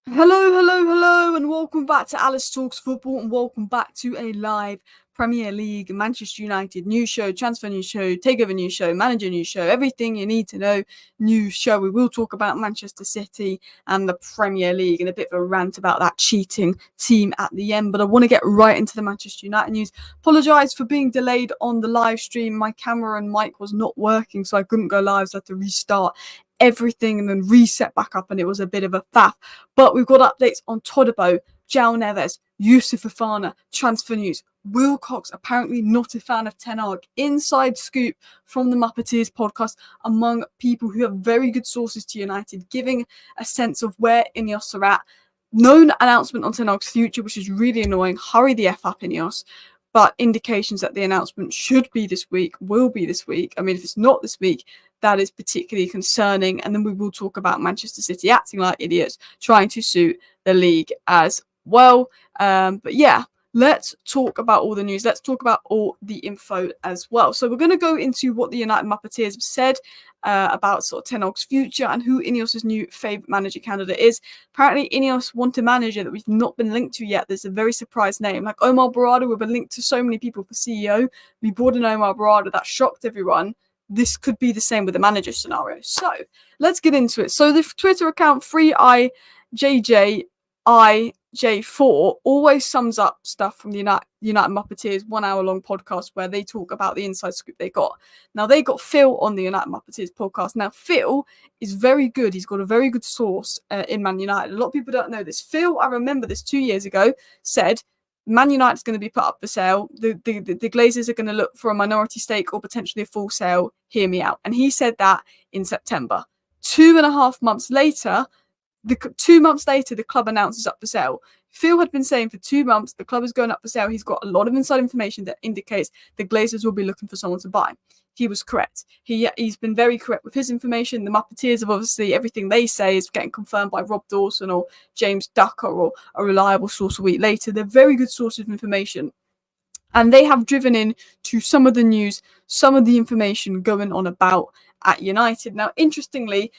Hello, and welcome back to Alice Talks Football, and welcome back to a live Premier League, Manchester United news show, transfer news show, takeover news show, manager news show, everything you need to know news show. We will talk about Manchester City and the Premier League and a bit of a rant about that cheating team at the end, but I want to get right into the Manchester United news. Apologise for being delayed on the live stream. My camera and mic was not working, so I couldn't go live, so I had to restart everything and then reset back up, and it was a bit of a faff. But we've got updates on Todibo, João Neves, Yusuf Fofana, transfer news. Wilcox apparently not a fan of Ten Hag. Inside scoop from the Muppeteers podcast among people who have very good sources to United, giving a sense of where INEOS are at. No announcement on Ten Hag's future, which is really annoying. Hurry the F up, INEOS. But indications that the announcement should be this week, will be this week. I mean, if it's not this week, that is particularly concerning. And then we will talk about Manchester City acting like idiots, trying to suit the league as well. But yeah, let's talk about all the news. Let's talk about all the info as well. So we're going to go into what the United Muppeteers have said about sort of Ten Hag's future and who INEOS's new favourite manager candidate is. Apparently, INEOS want a manager that we've not been linked to yet. There's a very surprised name. Like Omar Barada, we've been linked to so many people for CEO. We brought in Omar Barada. That shocked everyone. This could be the same with the manager scenario. So let's get into it. So the Twitter account FreeIJJIJ4 always sums up stuff from the United Muppeteers 1 hour long podcast where they talk about the inside scoop they got. Now they got Phil on the United Muppeteers podcast. Now Phil is very good. He's got a very good source in Man United. A lot of people don't know this. Phil, I remember this 2 years ago, said Man United's going to be put up for sale. The Glazers are going to look for a minority stake or potentially a full sale. Hear me out. And he said that in September. 2.5 months later, the club announces up for sale. Phil had been saying for 2 months the club is going up for sale. He's got a lot of inside information that indicates the Glazers will be looking for someone to buy. He was correct. He's been very correct with his information. The Muppeteers have obviously, everything they say is getting confirmed by Rob Dawson or James Ducker or a reliable source a week later. They're very good sources of information. And they have driven in to some of the news, some of the information going on about at United. Now, interestingly,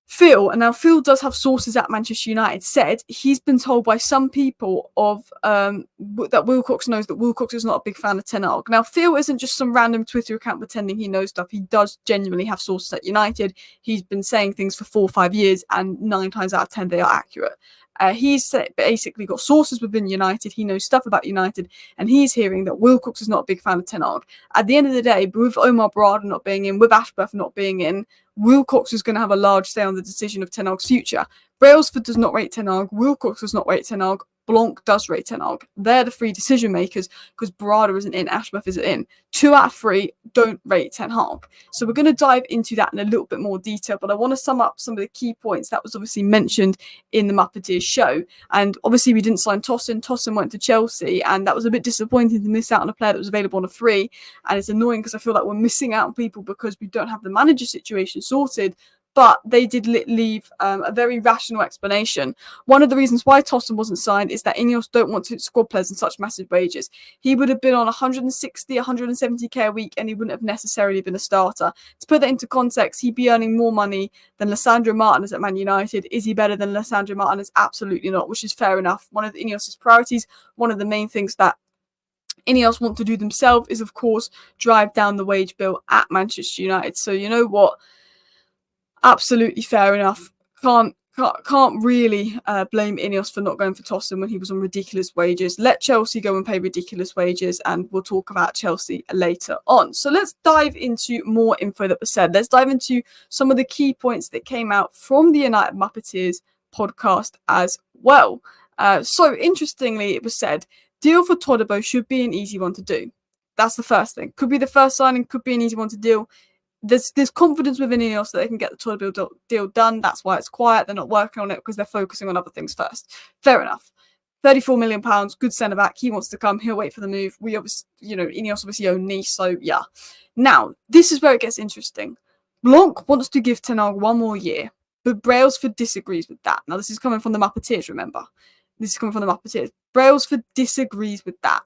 Phil does have sources at Manchester United, said he's been told by some people that Wilcox knows that Wilcox is not a big fan of Ten Hag. Now, Phil isn't just some random Twitter account pretending he knows stuff. He does genuinely have sources at United. He's been saying things for 4 or 5 years, and 9 times out of 10 they are accurate. He's basically got sources within United. He knows stuff about United, and he's hearing that Wilcox is not a big fan of Ten Hag. At the end of the day, with Omar Barada not being in, with Ashworth not being in, Wilcox is going to have a large say on the decision of Ten Hag's future. Brailsford does not rate Ten Hag. Wilcox does not rate Ten Hag. Blanc does rate Ten Hag. They're the 3 decision makers because Barada isn't in, Ashworth isn't in. 2 out of 3 don't rate Ten Hag. So we're going to dive into that in a little bit more detail, but I want to sum up some of the key points that was obviously mentioned in the Muppeteers show. And obviously we didn't sign Tosin. Tosin went to Chelsea, and that was a bit disappointing to miss out on a player that was available on a free. And it's annoying because I feel like we're missing out on people because we don't have the manager situation sorted. But they did leave a very rational explanation. One of the reasons why Tosin wasn't signed is that INEOS don't want to squad players on such massive wages. He would have been on 160, 170k a week, and he wouldn't have necessarily been a starter. To put that into context, he'd be earning more money than Lisandro Martinez at Man United. Is he better than Lisandro Martinez? Absolutely not, which is fair enough. One of the INEOS's priorities, one of the main things that INEOS want to do themselves is, of course, drive down the wage bill at Manchester United. So you know what? Absolutely fair enough. Can't really blame INEOS for not going for Tosin when he was on ridiculous wages. Let Chelsea go and pay ridiculous wages, and we'll talk about Chelsea later on. So let's dive into more info that was said. Let's dive into some of the key points that came out from the United Muppeteers podcast as well. So interestingly, it was said, deal for Todibo should be an easy one to do. That's the first thing. Could be the first signing, could be an easy one to deal. There's confidence within INEOS that they can get the Todibo deal done. That's why it's quiet. They're not working on it because they're focusing on other things first. Fair enough. £34 million, good centre back. He wants to come. He'll wait for the move. We obviously, INEOS obviously own Nice, so yeah. Now, this is where it gets interesting. Blanc wants to give Ten Hag 1 more year, but Brailsford disagrees with that. Now, this is coming from the Muppeteers, remember? This is coming from the Muppeteers. Brailsford disagrees with that.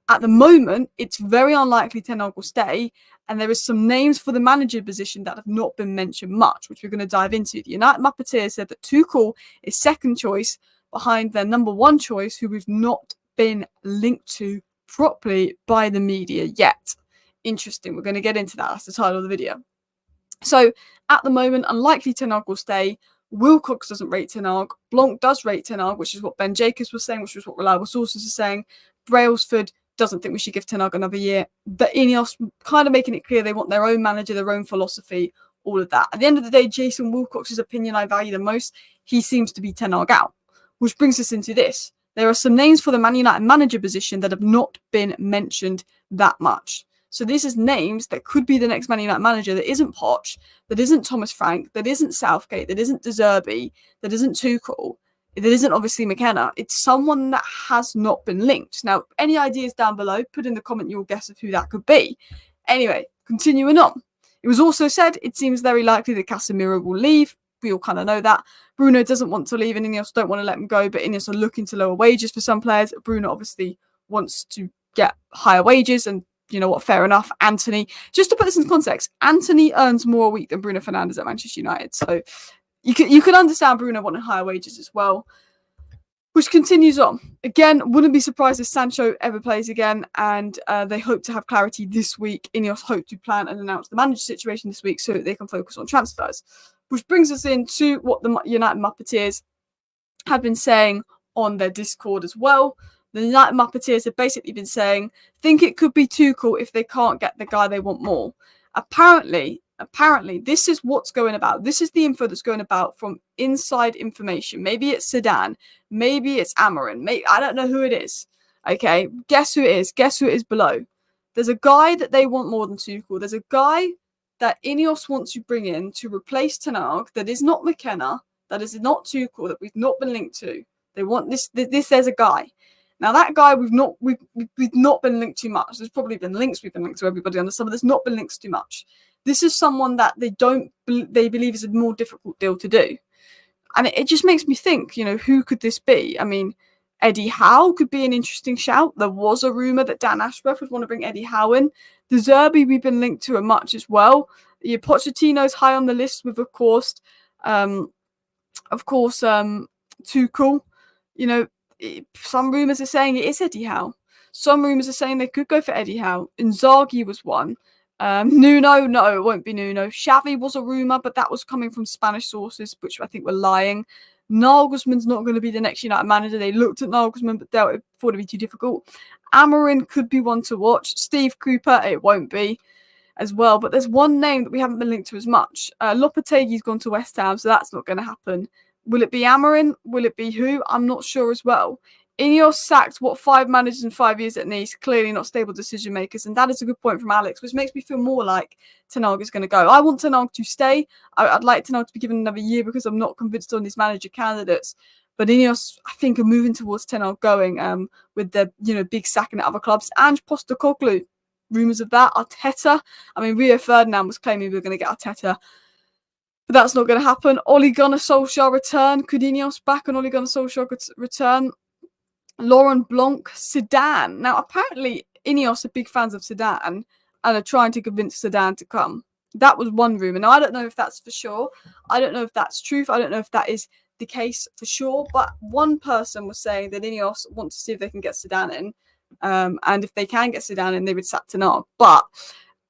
At the moment, it's very unlikely Ten Hag will stay, And there is some names for the manager position that have not been mentioned much, which we're going to dive into. The United Muppeteers said that Tuchel is second choice behind their number one choice, who we've not been linked to properly by the media yet. Interesting. We're going to get into that. That's the title of the video. So at the moment, unlikely Ten Hag will stay. Wilcox doesn't rate Ten Hag. Blanc does rate Ten Hag, which is what Ben Jacobs was saying, which was what reliable sources are saying. Brailsford doesn't think we should give Ten Hag another year. But INEOS kind of making it clear they want their own manager, their own philosophy, all of that. At the end of the day, Jason Wilcox's opinion I value the most. He seems to be Ten Hag out. Which brings us into this. There are some names for the Man United manager position that have not been mentioned that much. So this is names that could be the next Man United manager that isn't Poch, that isn't Thomas Frank, that isn't Southgate, that isn't De Zerbi, that isn't Tuchel, that isn't obviously McKenna. It's someone that has not been linked. Now, any ideas down below, put in the comment your guess of who that could be. Anyway, continuing on. It was also said it seems very likely that Casemiro will leave. We all kind of know that. Bruno doesn't want to leave and INEOS don't want to let him go, but INEOS are looking to lower wages for some players. Bruno obviously wants to get higher wages, and you know what, fair enough. Anthony, just to put this in context, Anthony earns more a week than Bruno Fernandes at Manchester United. So you can understand Bruno wanting higher wages as well. Which continues on. Again, wouldn't be surprised if Sancho ever plays again, and they hope to have clarity this week. INEOS hope to plan and announce the manager situation this week so that they can focus on transfers. Which brings us into what the United Muppeteers have been saying on their Discord as well. The United Muppeteers have basically been saying, think it could be Tuchel if they can't get the guy they want more. Apparently, this is what's going about. This is the info that's going about from inside information. Maybe it's Sedan. Maybe it's Amarin. Maybe, I don't know who it is. Okay, guess who it is. Guess who it is below. There's a guy that they want more than Tuchel. There's a guy that INEOS wants to bring in to replace Ten Hag that is not McKenna, that is not Tuchel, that we've not been linked to. They want this. There's a guy. Now that guy we've not been linked too much. There's probably been links. We've been linked to everybody on the summer. There's not been links too much. This is someone that they believe is a more difficult deal to do, and it just makes me think. You know, who could this be? I mean, Eddie Howe could be an interesting shout. There was a rumor that Dan Ashworth would want to bring Eddie Howe in. The Zerbi we've been linked to a much as well. Pochettino's high on the list with, of course, Tuchel. You know, some rumours are saying it is Eddie Howe. Some rumours are saying they could go for Eddie Howe. Inzaghi was one. Nuno, no, it won't be Nuno. Xavi was a rumour, but that was coming from Spanish sources, which I think were lying. Nagelsmann's not going to be the next United manager. They looked at Nagelsmann, but thought it'd be too difficult. Amarin could be one to watch. Steve Cooper, it won't be as well. But there's one name that we haven't been linked to as much. Lopetegui's gone to West Ham, so that's not going to happen. Will it be Amarin? Will it be who? I'm not sure as well. INEOS sacked, 5 managers in 5 years at Nice, clearly not stable decision makers. And that is a good point from Alex, which makes me feel more like Ten Hag is going to go. I want Ten Hag to stay. I'd like Ten Hag to be given another year because I'm not convinced on these manager candidates. But INEOS, I think, are moving towards Ten Hag going with the big sacking at other clubs. Ange Postecoglou, rumours of that. Arteta. I mean, Rio Ferdinand was claiming we were going to get Arteta. But that's not going to happen. Ole Gunnar Solskjaer return. Could INEOS back on Ole Gunnar Solskjaer return? Laurent Blanc, Sedan. Now, apparently, INEOS are big fans of Sedan and are trying to convince Sedan to come. That was one rumour. Now, I don't know if that's for sure. I don't know if that's truth. I don't know if that is the case for sure. But one person was saying that INEOS want to see if they can get Sedan in. And if they can get Sedan in, they would sack Ten Hag. But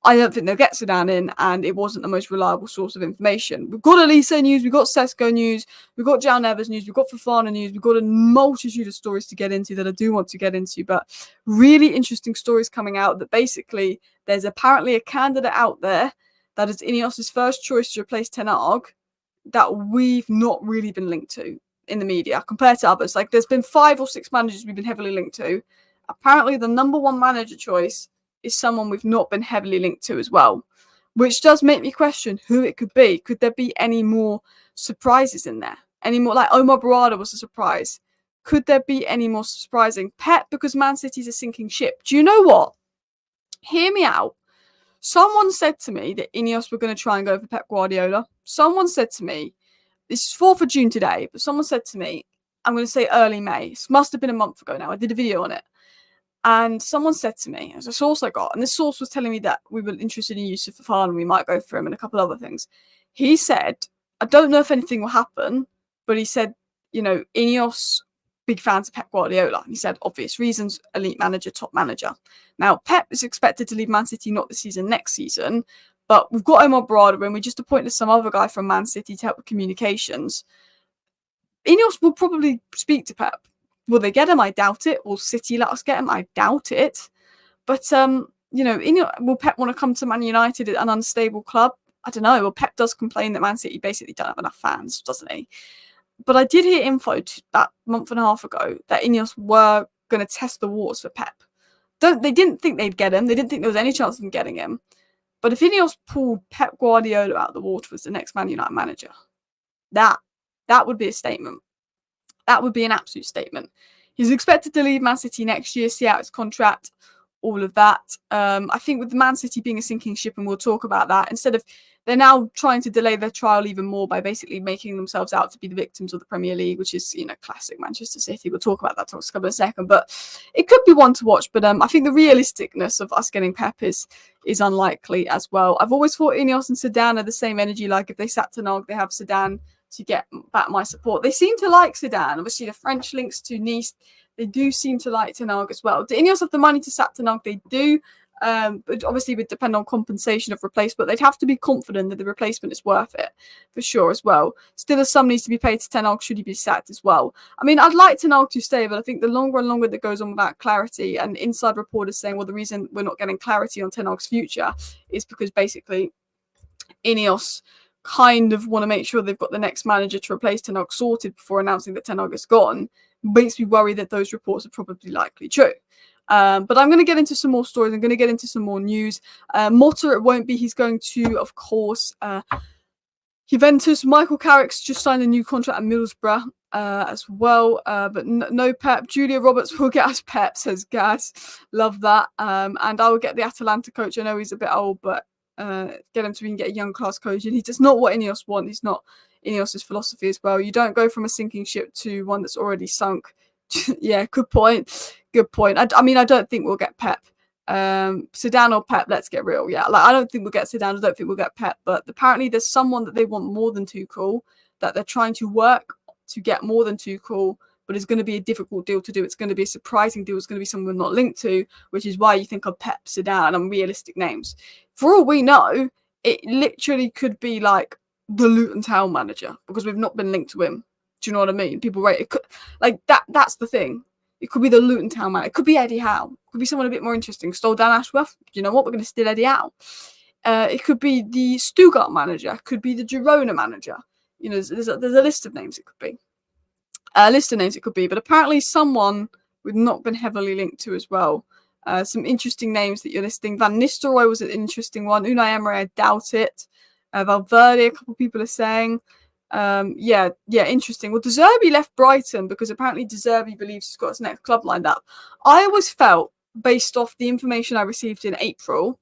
I don't think they'll get Sedan in, and it wasn't the most reliable source of information. We've got Olise news, we've got Sesko news, we've got Jao Neves news, we've got Fofana news, we've got a multitude of stories to get into that I do want to get into, but really interesting stories coming out that basically there's apparently a candidate out there that is INEOS' first choice to replace Ten Hag that we've not really been linked to in the media compared to others. Like, there's been 5 or 6 managers we've been heavily linked to. Apparently the number one manager choice is someone we've not been heavily linked to as well, which does make me question who it could be. Could there be any more surprises in there? Any more, like Omar Barada was a surprise. Could there be any more surprising? Pep, because Man City's a sinking ship. Do you know what? Hear me out. Someone said to me that INEOS were going to try and go for Pep Guardiola. Someone said to me, this is 4th of June today, but someone said to me, I'm going to say early May. This must have been a month ago now. I did a video on it. And someone said to me, as a source I got, and this source was telling me that we were interested in Yusuf Fafana and we might go for him and a couple other things. He said, I don't know if anything will happen, but he said, INEOS, big fans of Pep Guardiola. And he said, obvious reasons, elite manager, top manager. Now, Pep is expected to leave Man City not this season, next season, but we've got him on board and we just appointed some other guy from Man City to help with communications. INEOS will probably speak to Pep. Will they get him? I doubt it. Will City let us get him? I doubt it. But, will Pep want to come to Man United, an unstable club? I don't know. Well, Pep does complain that Man City basically don't have enough fans, doesn't he? But I did hear info that month and a half ago that INEOS were going to test the waters for Pep. They didn't think they'd get him. They didn't think there was any chance of them getting him. But if INEOS pulled Pep Guardiola out of the water as the next Man United manager, that would be a statement. That would be an absolute statement. He's expected to leave Man City next year, see out his contract, all of that. I think with Man City being a sinking ship, and we'll talk about that, they're now trying to delay their trial even more by basically making themselves out to be the victims of the Premier League, which is, classic Manchester City. We'll talk about that in a second, but it could be one to watch. But I think the realisticness of us getting Pep is unlikely as well. I've always thought INEOS and Zidane are the same energy. Like if they sat to Nog, they have Zidane to get back my support. They seem to like Zidane. Obviously, the French links to Nice, they do seem to like Ten Hag as well. Do INEOS have the money to sack Ten Hag? They do. But obviously it would depend on compensation of replacement. They'd have to be confident that the replacement is worth it, for sure, as well. Still, a sum needs to be paid to Ten Hag should he be sacked as well. I mean, I'd like Ten Hag to stay, but I think the longer and longer that goes on without clarity, and inside reporters saying, well, the reason we're not getting clarity on Ten Hag's future is because basically INEOS kind of want to make sure they've got the next manager to replace Ten Hag sorted before announcing that Ten Hag is gone. Makes me worry that those reports are probably likely true. But I'm going to get into some more stories. I'm going to get into some more news. Motta, it won't be. He's going to, of course, Juventus. Michael Carrick's just signed a new contract at Middlesbrough as well. But no Pep. Julia Roberts will get us Pep, says Gaz. Love that. And I will get the Atalanta coach. I know he's a bit old, but get him to even get a young class coach. And he's not what INEOS want. He's not INEOS's philosophy as well. You don't go from a sinking ship to one that's already sunk. Yeah, good point. Good point. I mean, I don't think we'll get Pep. Zidane or Pep, let's get real. Yeah, I don't think we'll get Zidane. I don't think we'll get Pep. But apparently there's someone that they want more than Tuchel, that they're trying to work to get more than Tuchel, but it's going to be a difficult deal to do. It's going to be a surprising deal. It's going to be someone we're not linked to, which is why you think of Pep, Zidane, and realistic names. For all we know, it literally could be like the Luton Town manager, because we've not been linked to him. Do you know what I mean? People rate it like that. That's the thing. It could be the Luton Town man. It could be Eddie Howe. It could be someone a bit more interesting. Stole Dan Ashworth. You know what? We're going to steal Eddie Howe. It could be the Stuttgart manager. It could be the Girona manager. You know, there's a list of names it could be. A list of names it could be. But apparently someone we've not been heavily linked to as well. Some interesting names that you're listing. Van Nistelrooy was an interesting one. Unai Emery, I doubt it. Valverde, a couple of people are saying. Yeah, interesting. Well, De Zerbi left Brighton because apparently De Zerbi believes he's got his next club lined up. I always felt, based off the information I received in April,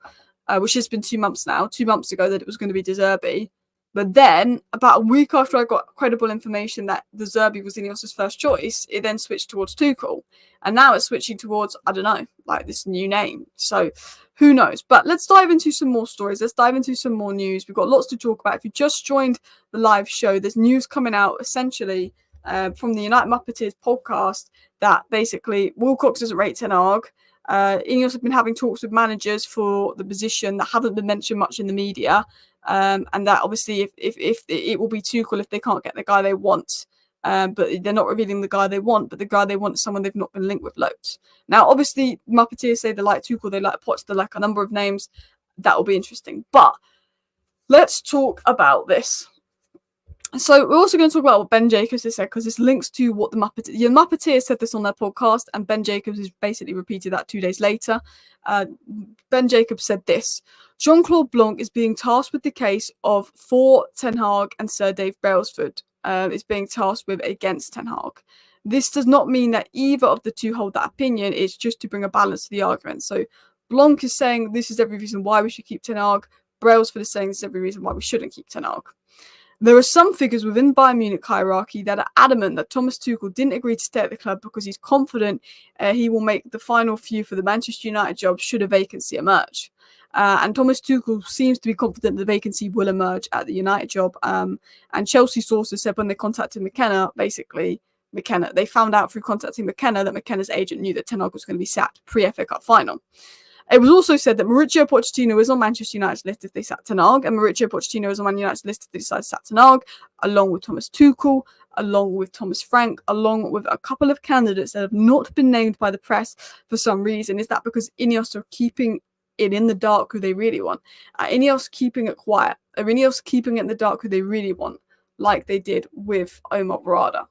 which has been 2 months now, 2 months ago, that it was going to be De Zerbi. But then, about a week after I got credible information that De Zerbi was INEOS's first choice, it then switched towards Tuchel. And now it's switching towards, I don't know, like this new name. So who knows? But let's dive into some more stories. Let's dive into some more news. We've got lots to talk about. If you just joined the live show, there's news coming out essentially from the United Muppeteers podcast that basically Wilcox doesn't rate Ten Hag. INEOS have been having talks with managers for the position that haven't been mentioned much in the media. And that obviously if it will be Tuchel if they can't get the guy they want. But they're not revealing the guy they want, but the guy they want is someone they've not been linked with loads. Now, obviously, Muppeteers say they like Tuchel, they like Potts, they like a number of names. That will be interesting. But let's talk about this. So we're also going to talk about what Ben Jacobs has said, because this links to what the Muppeteers said this on their podcast, and Ben Jacobs has basically repeated that 2 days later. Ben Jacobs said this: Jean-Claude Blanc is being tasked with the case of for Ten Hag and Sir Dave Brailsford is being tasked with against Ten Hag. This does not mean that either of the two hold that opinion. It's just to bring a balance to the argument. So Blanc is saying this is every reason why we should keep Ten Hag. Brailsford is saying this is every reason why we shouldn't keep Ten Hag. There are some figures within Bayern Munich hierarchy that are adamant that Thomas Tuchel didn't agree to stay at the club because he's confident he will make the final few for the Manchester United job should a vacancy emerge. And Thomas Tuchel seems to be confident the vacancy will emerge at the United job. And Chelsea sources said when they contacted McKenna, they found out through contacting McKenna that McKenna's agent knew that Ten Hag was going to be sacked pre-FA Cup final. It was also said that Mauricio Pochettino is on Manchester United's list if they sack Ten Hag, and Mauricio Pochettino is on Man United's list if they decide to sack Ten Hag, along with Thomas Tuchel, along with Thomas Frank, along with a couple of candidates that have not been named by the press for some reason. Is that because INEOS are keeping it in the dark who they really want? INEOS keeping it quiet? Are INEOS keeping it in the dark who they really want, like they did with Omar Barada?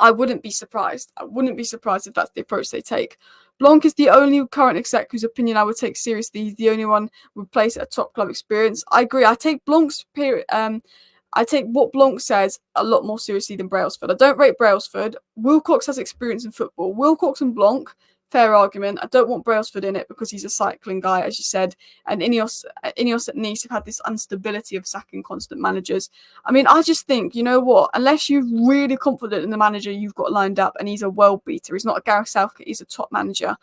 I wouldn't be surprised. I wouldn't be surprised if that's the approach they take. Blanc is the only current exec whose opinion I would take seriously. He's the only one who would place at a top club experience. I agree. I take Blanc's period. I take what Blanc says a lot more seriously than Brailsford. I don't rate Brailsford. Wilcox has experience in football. Wilcox and Blanc, fair argument. I don't want Brailsford in it because he's a cycling guy, as you said. And INEOS at Nice have had this instability of sacking constant managers. I mean, I just think, you know what? Unless you're really confident in the manager you've got lined up and he's a world beater, he's not a Gareth Southgate, he's a top manager,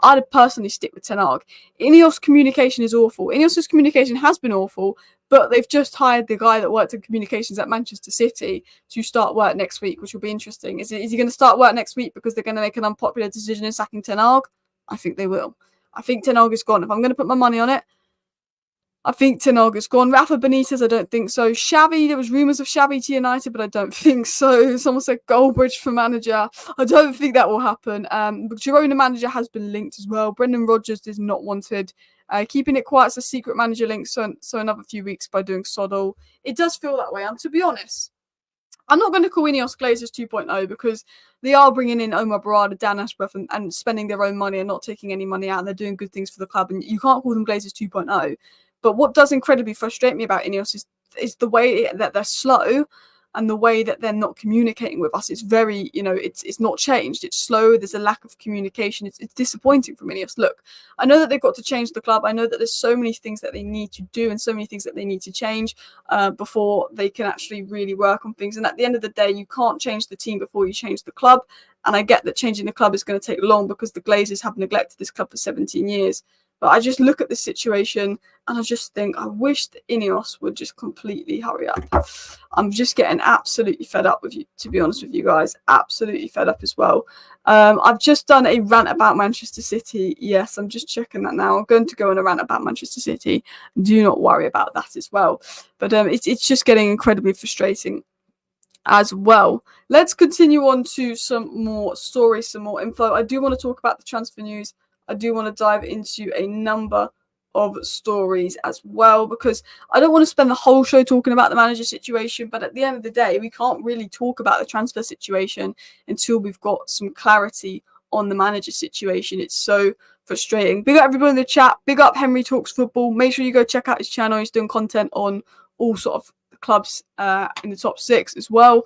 I'd personally stick with Ten Hag. INEOS communication is awful. INEOS's communication has been awful, but they've just hired the guy that worked in communications at Manchester City to start work next week, which will be interesting. Is he going to start work next week because they're going to make an unpopular decision in sacking Ten Hag? I think they will. I think Ten Hag is gone. If I'm going to put my money on it, I think Ten Hag is gone. Rafa Benitez, I don't think so. Xavi, there was rumours of Xavi to United, but I don't think so. Someone said Goldbridge for manager. I don't think that will happen. But Girona manager has been linked as well. Brendan Rodgers is not wanted. Keeping it quiet as a secret manager link, so another few weeks by doing Soddle. It does feel that way. And to be honest, I'm not going to call INEOS Glazers 2.0 because they are bringing in Omar Barada, Dan Ashworth, and spending their own money and not taking any money out. And they're doing good things for the club. And you can't call them Glazers 2.0. But what does incredibly frustrate me about INEOS is the way that they're slow and the way that they're not communicating with us. It's very, it's not changed. It's slow. There's a lack of communication. It's disappointing from INEOS. Look, I know that they've got to change the club. I know that there's so many things that they need to do and so many things that they need to change before they can actually really work on things. And at the end of the day, you can't change the team before you change the club. And I get that changing the club is going to take long because the Glazers have neglected this club for 17 years. But I just look at the situation and I just think I wish that INEOS would just completely hurry up. I'm just getting absolutely fed up with you, to be honest with you guys. Absolutely fed up as well. I've just done a rant about Manchester City. Yes, I'm just checking that now. I'm going to go on a rant about Manchester City. Do not worry about that as well. But it's just getting incredibly frustrating as well. Let's continue on to some more stories, some more info. I do want to talk about the transfer news. I do want to dive into a number of stories as well because I don't want to spend the whole show talking about the manager situation, but at the end of the day, we can't really talk about the transfer situation until we've got some clarity on the manager situation. It's so frustrating. Big up everybody in the chat. Big up Henry Talks Football. Make sure you go check out his channel. He's doing content on all sort of clubs in the top 6 as well.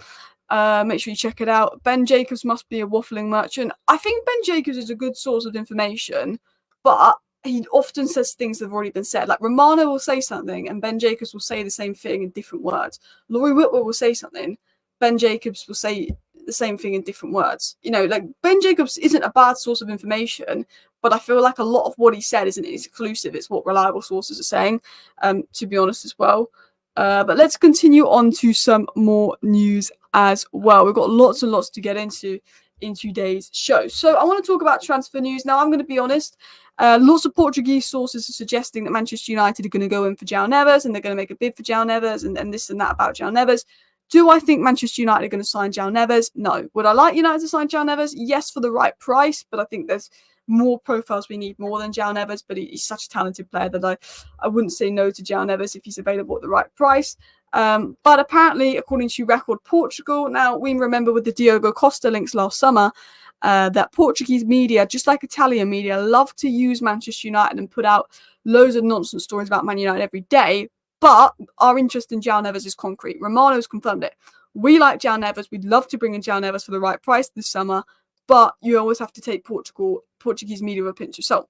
Make sure you check it out. Ben Jacobs must be a waffling merchant. I think Ben Jacobs is a good source of information, but he often says things that have already been said. Like Romano will say something and Ben Jacobs will say the same thing in different words. Laurie Whitwell will say something. Ben Jacobs will say the same thing in different words. Like Ben Jacobs isn't a bad source of information, but I feel like a lot of what he said isn't exclusive. It's what reliable sources are saying, to be honest as well. But let's continue on to some more news as well. We've got lots and lots to get into in today's show. So I want to talk about transfer news. Now, I'm going to be honest. Lots of Portuguese sources are suggesting that Manchester United are going to go in for João Neves and they're going to make a bid for João Neves and this and that about João Neves. Do I think Manchester United are going to sign João Neves? No. Would I like United to sign João Neves? Yes, for the right price, but I think there's more profiles we need more than João Neves, but he's such a talented player that I wouldn't say no to João Neves if he's available at the right price. But apparently, according to Record Portugal, now we remember with the Diogo Costa links last summer, that Portuguese media, just like Italian media, love to use Manchester United and put out loads of nonsense stories about Man United every day. But our interest in João Neves is concrete. Romano's confirmed it. We like João Neves. We'd love to bring in João Neves for the right price this summer. But you always have to take Portuguese media with a pinch of salt.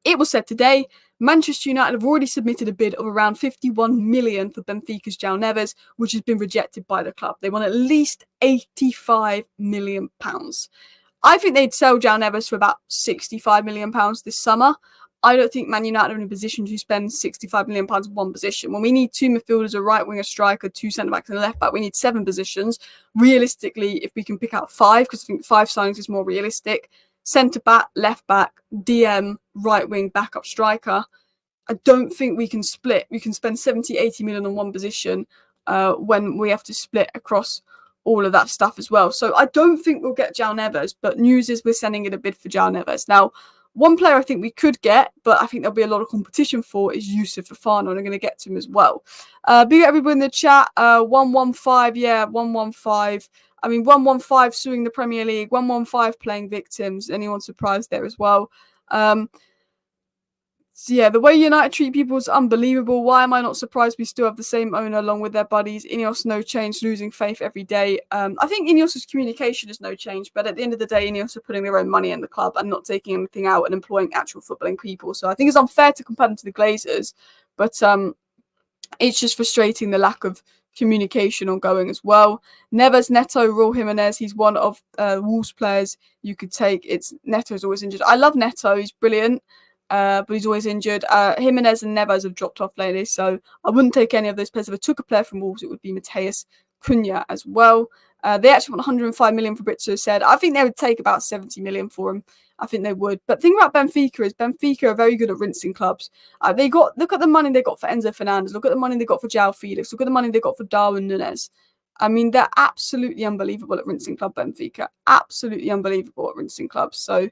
It was said today, Manchester United have already submitted a bid of around 51 million for Benfica's João Neves, which has been rejected by the club. They want at least 85 million pounds. I think they'd sell João Neves for about 65 million pounds this summer. I don't think Man United are in a position to spend 65 million pounds on one position. When we need 2 midfielders, a right winger, striker, 2 centre backs, and a left back, we need 7 positions. Realistically, if we can pick out 5, because I think 5 signings is more realistic. Centre back, left back, DM, right wing, backup striker. I don't think we can split. We can spend 70, 80 million on one position when we have to split across all of that stuff as well. So I don't think we'll get João Neves, but news is we're sending in a bid for João Neves. Now, one player I think we could get, but I think there'll be a lot of competition for, is Youssouf Fofana, and I'm going to get to him as well. Big everybody in the chat. 115, yeah, 115. I mean, 115 suing the Premier League, 115 playing victims. Anyone surprised there as well? So yeah, the way United treat people is unbelievable. Why am I not surprised we still have the same owner along with their buddies? INEOS, no change, losing faith every day. I think INEOS's communication is no change, but at the end of the day, INEOS are putting their own money in the club and not taking anything out and employing actual footballing people. So I think it's unfair to compare them to the Glazers, but it's just frustrating the lack of communication ongoing as well. Neves, Neto, Raul Jimenez, he's one of Wolves players you could take. Neto's always injured. I love Neto, he's brilliant. But he's always injured. Jimenez and Neves have dropped off lately, so I wouldn't take any of those players. If I took a player from Wolves, it would be Mateus Cunha as well. They actually want 105 million for Britzo said. I think they would take about 70 million for him. I think they would. But the thing about Benfica is Benfica are very good at rinsing clubs. Look at the money they got for Enzo Fernandez. Look at the money they got for João Felix. Look at the money they got for Darwin Núñez. I mean, they're absolutely unbelievable at rinsing club, Benfica. Absolutely unbelievable at rinsing clubs. So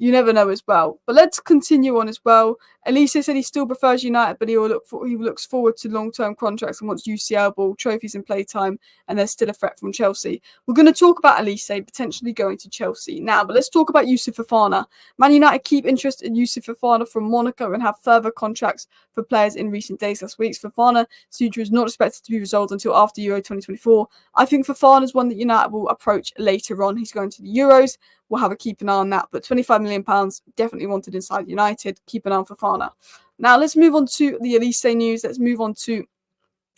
you never know as well. But let's continue on as well. Olise said he still prefers United, but he looks forward to long-term contracts and wants UCL ball, trophies and playtime, and there's still a threat from Chelsea. We're going to talk about Olise potentially going to Chelsea now, but let's talk about Youssouf Fofana. Man United keep interest in Youssouf Fofana from Monaco and have further contracts for players in recent days. Last week's Fofana suture is not expected to be resolved until after Euro 2024. I think Fofana is one that United will approach later on. He's going to the Euros. We'll have a keep an eye on that, but £25 million definitely wanted inside United. Keep an eye on Fofana. Now let's move on to the Olise news. Let's move on to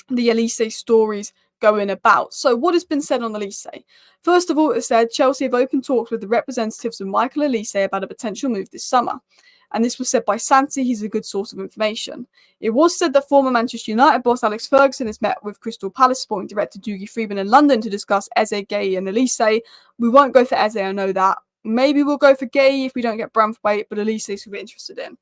the Olise stories going about. So what has been said on Olise? First of all, it said Chelsea have opened talks with the representatives of Michael Olise about a potential move this summer. And this was said by Santi. He's a good source of information. It was said that former Manchester United boss Alex Ferguson has met with Crystal Palace sporting director Dougie Freedman in London to discuss Eze, Gueye and Olise. We won't go for Eze, I know that. Maybe we'll go for Gueye if we don't get Branthwaite, but Olise is who we're interested in.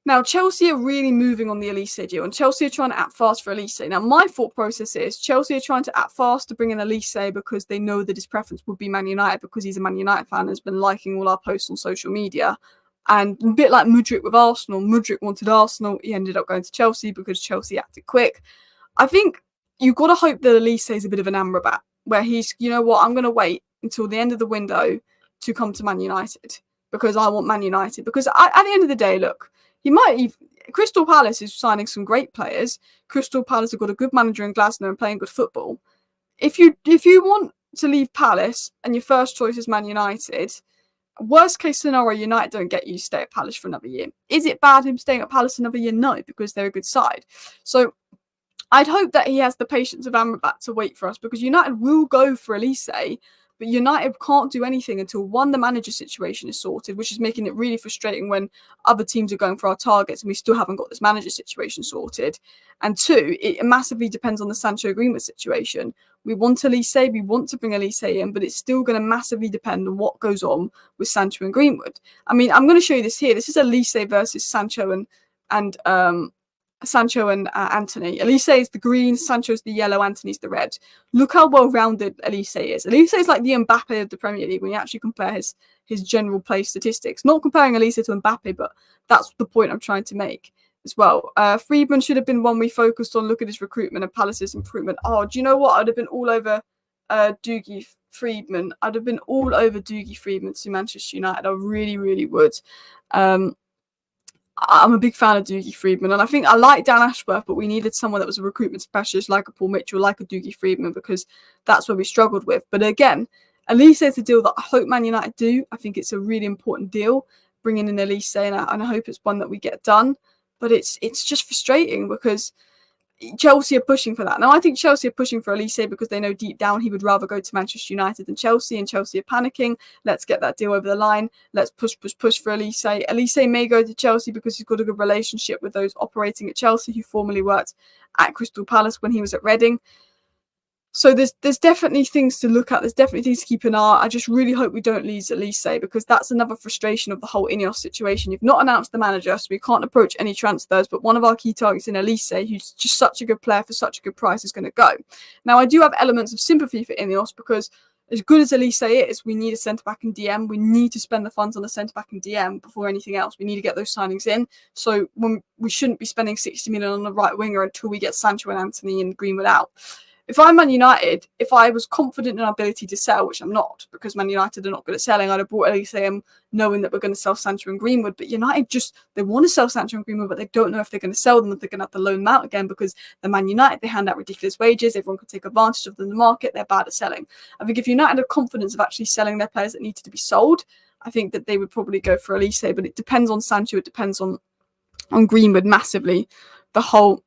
Now, Chelsea are really moving on the Olise deal, and Chelsea are trying to act fast for Olise. Now, my thought process is Chelsea are trying to act fast to bring in Olise because they know that his preference would be Man United because he's a Man United fan and has been liking all our posts on social media. And a bit like Mudryk with Arsenal, Mudryk wanted Arsenal. He ended up going to Chelsea because Chelsea acted quick. I think you've got to hope that Olise is a bit of an Amrabat, where he's, you know what, I'm going to wait until the end of the window to come to Man United because I want Man United. Because at the end of the day, look, Crystal Palace is signing some great players. Crystal Palace have got a good manager in Glasner and playing good football. If you want to leave Palace and your first choice is Man United, worst case scenario, United don't get you to stay at Palace for another year. Is it bad him staying at Palace another year? No, because they're a good side. So I'd hope that he has the patience of Amrabat to wait for us because United will go for Olise, but United can't do anything until, one, the manager situation is sorted, which is making it really frustrating when other teams are going for our targets and we still haven't got this manager situation sorted. And two, it massively depends on the Sancho Greenwood situation. We want Olise, we want to bring Olise in, but it's still going to massively depend on what goes on with Sancho and Greenwood. I mean, I'm going to show you this here. This is Olise versus Sancho and Anthony. Olise is the green, Sancho's the yellow, Anthony's the red. Look how well-rounded Olise is. Olise is like the Mbappe of the Premier League when you actually compare his general play statistics. Not comparing Olise to Mbappe, but that's the point I'm trying to make as well. Freedman should have been one we focused on. Look at his recruitment and Palace's improvement. Oh, do you know what? I'd have been all over Dougie Freedman. I'd have been all over Dougie Freedman to Manchester United. I really, really would. I'm a big fan of Dougie Freedman, and I think I like Dan Ashworth, but we needed someone that was a recruitment specialist like a Paul Mitchell, like a Dougie Freedman, because that's where we struggled with. But again, Olise is a deal that I hope Man United do. I think it's a really important deal, bringing in Olise, and I hope it's one that we get done. But it's just frustrating because Chelsea are pushing for that. Now, I think Chelsea are pushing for Olise because they know deep down he would rather go to Manchester United than Chelsea, and Chelsea are panicking. Let's get that deal over the line. Let's push for Olise. Olise may go to Chelsea because he's got a good relationship with those operating at Chelsea who formerly worked at Crystal Palace when he was at Reading. So there's definitely things to look at. There's definitely things to keep an eye on. I just really hope we don't lose Olise, because that's another frustration of the whole INEOS situation. You've not announced the manager, so we can't approach any transfers. But one of our key targets in Olise, who's just such a good player for such a good price, is going to go. Now, I do have elements of sympathy for INEOS because as good as Olise is, we need a centre-back in DM. We need to spend the funds on a centre-back in DM before anything else. We need to get those signings in. So we shouldn't be spending 60 million on the right winger until we get Sancho and Anthony and Greenwood out. If I'm Man United, if I was confident in our ability to sell, which I'm not, because Man United are not good at selling, I'd have bought Olise knowing that we're going to sell Sancho and Greenwood. But United they want to sell Sancho and Greenwood, but they don't know if they're going to sell them, if they're going to have to loan them out again, because they're Man United, they hand out ridiculous wages, everyone can take advantage of them in the market, they're bad at selling. I think if United had confidence of actually selling their players that needed to be sold, I think that they would probably go for Olise, but it depends on Sancho, it depends on Greenwood massively, the whole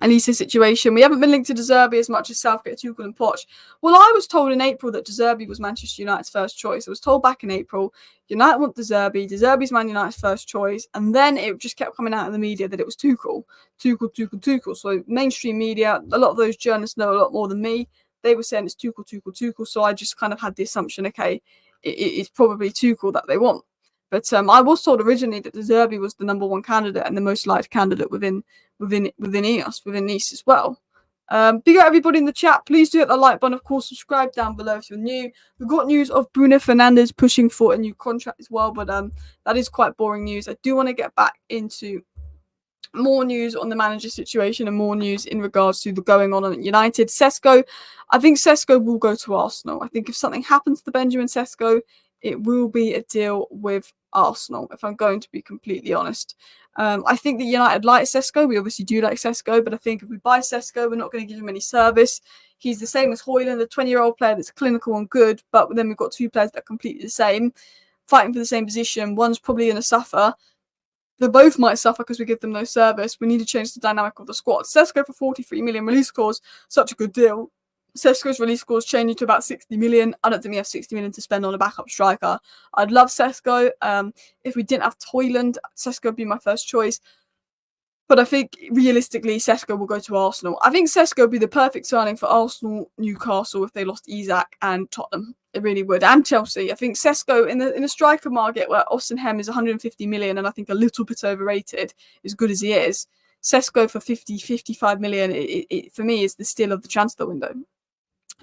Olise situation. We haven't been linked to De Zerbi as much as Southgate, Tuchel and Poch. Well, I was told in April that De Zerbi was Manchester United's first choice. I was told back in April, United want De Zerbi, De Zerbi's Man United's first choice, and then it just kept coming out in the media that it was Tuchel. So mainstream media, a lot of those journalists know a lot more than me. They were saying it's Tuchel. So I just kind of had the assumption, okay, it's probably Tuchel that they want. But I was told originally that De Zerbi was the number one candidate and the most liked candidate within INEOS, within Nice as well. Big up everybody in the chat. Please do hit the like button. Of course, subscribe down below if you're new. We've got news of Bruno Fernandes pushing for a new contract as well, but that is quite boring news. I do want to get back into more news on the manager situation and more news in regards to the going on at United. Sesko, I think Sesko will go to Arsenal. I think if something happens to Benjamin Sesko, it will be a deal with Arsenal, if I'm going to be completely honest. I think that United like Sesko. We obviously do like Sesko, but I think if we buy Sesko, we're not going to give him any service. He's the same as Højlund, a 20-year-old player that's clinical and good, but then we've got two players that are completely the same, fighting for the same position. One's probably going to suffer. They both might suffer because we give them no service. We need to change the dynamic of the squad. Sesko for 43 million release clause, such a good deal. Sesko's release clause changing to about 60 million. I don't think we have 60 million to spend on a backup striker. I'd love Sesko. If we didn't have Højlund, Sesko would be my first choice. But I think realistically, Sesko will go to Arsenal. I think Sesko would be the perfect signing for Arsenal, Newcastle if they lost Isak, and Tottenham. It really would. And Chelsea. I think Sesko in the striker market where Ostenhem is 150 million and I think a little bit overrated, as good as he is. Sesko for 55 million, it for me is the steal of the transfer window.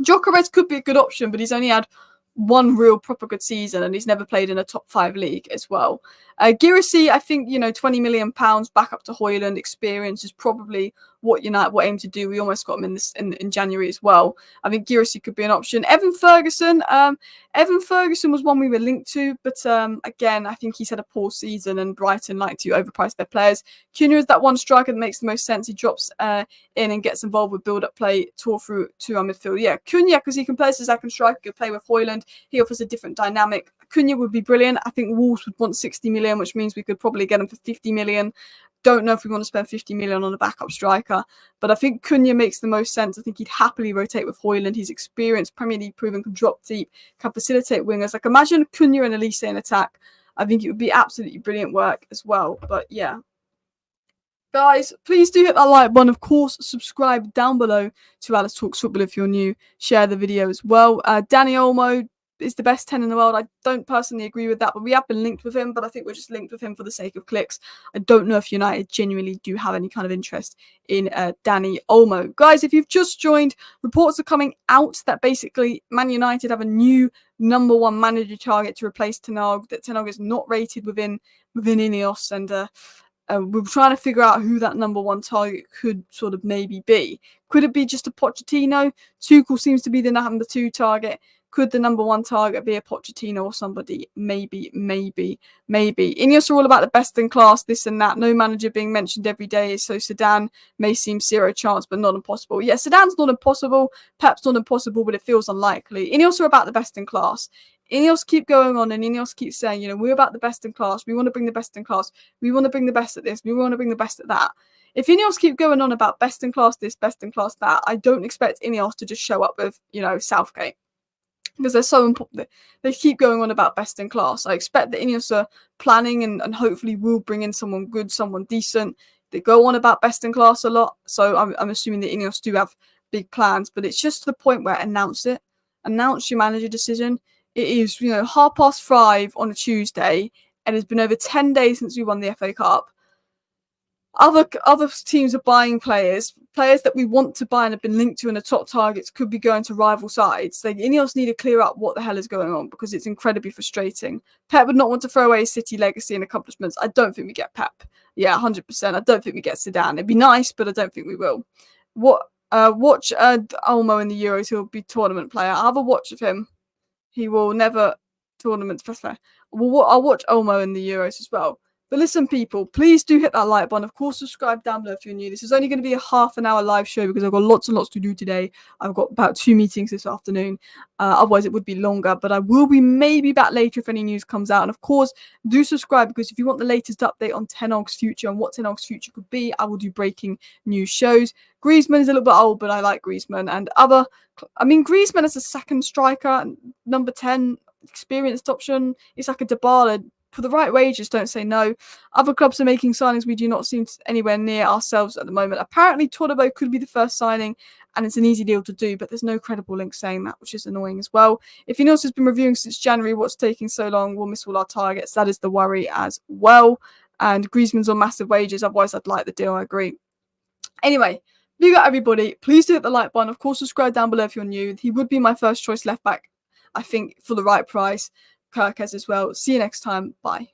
Gyökeres could be a good option, but he's only had one real proper good season and he's never played in a top 5 league as well. Girassi, I think, £20 million back up to Højlund experience is probably what United will aim to do. We almost got him in January as well. I think Girassi could be an option. Evan Ferguson was one we were linked to, but again, I think he's had a poor season and Brighton like to overprice their players. Cunha is that one striker that makes the most sense. He drops in and gets involved with build-up play, tore through to our midfield. Yeah, Cunha, because he can play as a second striker, could play with Højlund. He offers a different dynamic. Cunha would be brilliant. I think Wolves would want 60 million, which means we could probably get him for 50 million. Don't know if we want to spend 50 million on a backup striker, but I think Cunha makes the most sense. I think he'd happily rotate with Højlund. He's experienced, Premier League proven, can drop deep, can facilitate wingers. Like imagine Cunha and Olise in attack. I think it would be absolutely brilliant work as well. But yeah. Guys, please do hit that like button. Of course, subscribe down below to Alice Talks Football if you're new. Share the video as well. Dani Olmo is the best 10 in the world. I don't personally agree with that, but we have been linked with him, but I think we're just linked with him for the sake of clicks. I don't know if United genuinely do have any kind of interest in Dani Olmo. Guys, if you've just joined, reports are coming out that basically Man United have a new number one manager target to replace Ten Hag, that Ten Hag is not rated within INEOS, and we're trying to figure out who that number one target could sort of maybe be. Could it be just a Pochettino? Tuchel seems to be the number 2 target. Could the number 1 target be a Pochettino or somebody? Maybe. INEOS are all about the best in class, this and that. No manager being mentioned every day. So Zidane may seem 0 chance, but not impossible. Yeah, Zidane's not impossible. Pep's not impossible, but it feels unlikely. INEOS are about the best in class. INEOS keep going on, and INEOS keep saying, you know, we're about the best in class. We want to bring the best in class. We want to bring the best at this. We want to bring the best at that. If INEOS keep going on about best in class this, best in class that, I don't expect INEOS to just show up with, you know, Southgate, because they're so important. They keep going on about best in class. I expect that INEOS are planning and hopefully will bring in someone good, someone decent. They go on about best in class a lot, so I'm assuming that INEOS do have big plans, but it's just to the point where announce it. Announce your manager decision. It is, you know, 5:30 on a Tuesday, and it's been over 10 days since we won the FA Cup. Other teams are buying players that we want to buy and have been linked to, and the top targets could be going to rival sides. So INEOS need to clear up what the hell is going on, because it's incredibly frustrating. Pep would not want to throw away his City legacy and accomplishments. I don't think we get Pep. Yeah, 100%. I don't think we get Zidane. It'd be nice, but I don't think we will. Watch Olmo in the Euros. He'll be tournament player. I'll have a watch of him. He will never tournament. I'll watch Olmo in the Euros as well. But listen, people, please do hit that like button. Of course, subscribe down below if you're new. This is only going to be a half-an-hour live show because I've got lots and lots to do today. I've got about 2 meetings this afternoon. Otherwise, it would be longer. But I will be maybe back later if any news comes out. And of course, do subscribe, because if you want the latest update on Ten Hag's future and what Ten Hag's future could be, I will do breaking news shows. Griezmann is a little bit old, but I like Griezmann. And Griezmann is a second striker, number 10, experienced option. It's like a Dybala. For the right wages, don't say no. Other clubs are making signings we do not seem anywhere near ourselves at the moment. Apparently, Todibo could be the first signing, and it's an easy deal to do, but there's no credible link saying that, which is annoying as well. If INEOS has been reviewing since January, what's taking so long? We'll miss all our targets. That is the worry as well. And Griezmann's on massive wages. Otherwise, I'd like the deal. I agree. Anyway, you got everybody. Please do hit the like button. Of course, subscribe down below if you're new. He would be my first choice left back, I think, for the right price. Kirkes as well. See you next time. Bye.